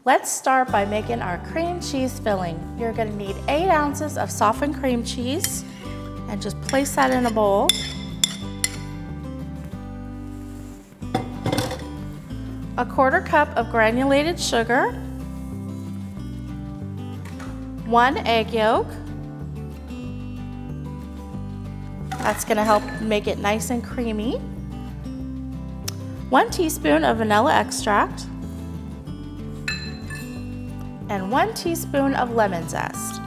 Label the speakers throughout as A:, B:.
A: Let's start by making our cream cheese filling. You're gonna need 8 ounces of softened cream cheese, and just place that in a bowl. A 1/4 cup of granulated sugar, 1 egg yolk. That's gonna help make it nice and creamy. 1 teaspoon of vanilla extract, and 1 teaspoon of lemon zest.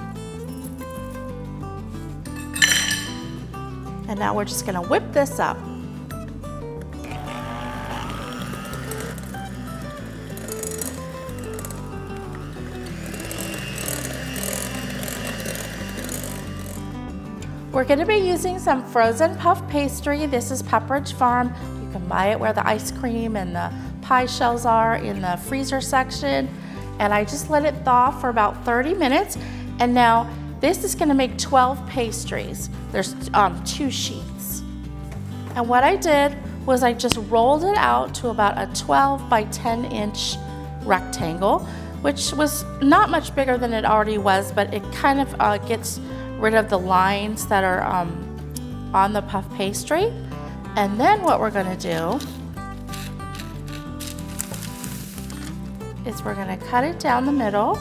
A: And now we're just gonna whip this up. We're gonna be using some frozen puff pastry. This is Pepperidge Farm. You can buy it where the ice cream and the pie shells are in the freezer section. And I just let it thaw for about 30 minutes. And now this is gonna make 12 pastries. There's 2 sheets. And what I did was I just rolled it out to about a 12 by 10 inch rectangle, which was not much bigger than it already was, but it kind of gets rid of the lines that are on the puff pastry. And then what we're gonna do is we're gonna cut it down the middle.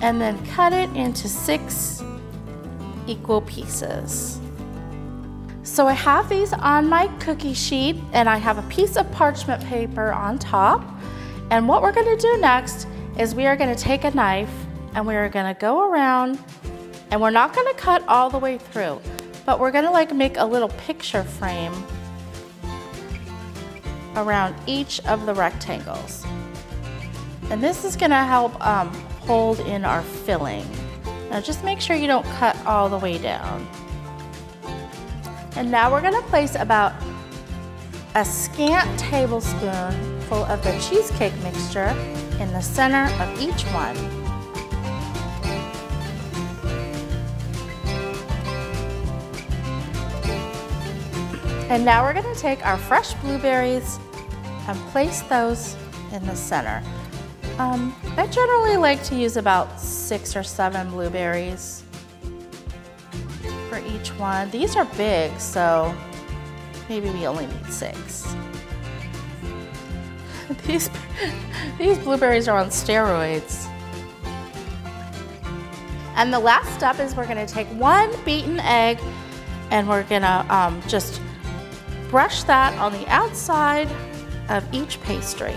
A: And then cut it into 6 equal pieces. So I have these on my cookie sheet, and I have a piece of parchment paper on top. And what we're gonna do next is we are gonna take a knife and we are gonna go around, and we're not gonna cut all the way through, but we're gonna like make a little picture frame around each of the rectangles. And this is gonna help hold in our filling. Now just make sure you don't cut all the way down. And now we're gonna place about a scant tablespoon full of the cheesecake mixture in the center of each one. And now we're gonna take our fresh blueberries and place those in the center. I generally like to use about 6 or 7 blueberries for each one. These are big, so maybe we only need 6. These blueberries are on steroids. And the last step is we're gonna take 1 beaten egg, and we're gonna just brush that on the outside of each pastry.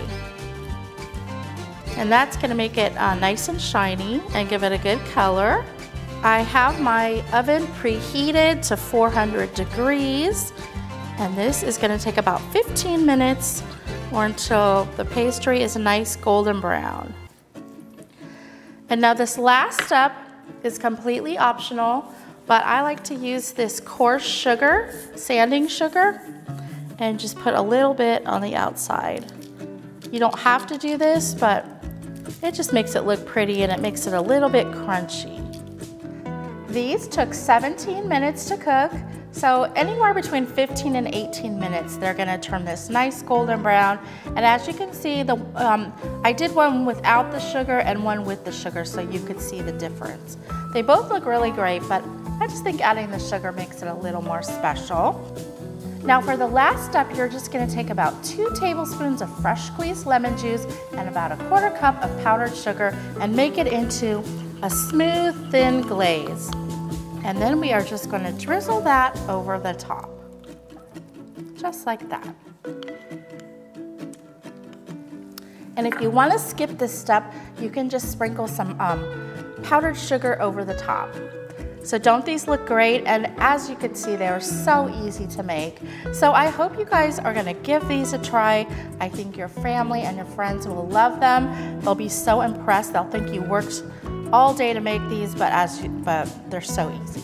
A: And that's gonna make it nice and shiny and give it a good color. I have my oven preheated to 400 degrees, and this is gonna take about 15 minutes or until the pastry is a nice golden brown. And now this last step is completely optional, but I like to use this coarse sugar, sanding sugar, and just put a little bit on the outside. You don't have to do this, but it just makes it look pretty and it makes it a little bit crunchy. These took 17 minutes to cook, so anywhere between 15 and 18 minutes, they're gonna turn this nice golden brown. And as you can see, I did one without the sugar and one with the sugar, so you could see the difference. They both look really great, but I just think adding the sugar makes it a little more special. Now for the last step, you're just gonna take about 2 tablespoons of fresh squeezed lemon juice and about a 1/4 cup of powdered sugar and make it into a smooth, thin glaze. And then we are just gonna drizzle that over the top, just like that. And if you wanna skip this step, you can just sprinkle some powdered sugar over the top. So don't these look great? And as you can see, they're so easy to make. So I hope you guys are gonna give these a try. I think your family and your friends will love them. They'll be so impressed. They'll think you worked all day to make these, but they're so easy.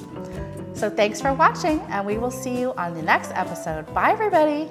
A: So thanks for watching, and we will see you on the next episode. Bye, everybody.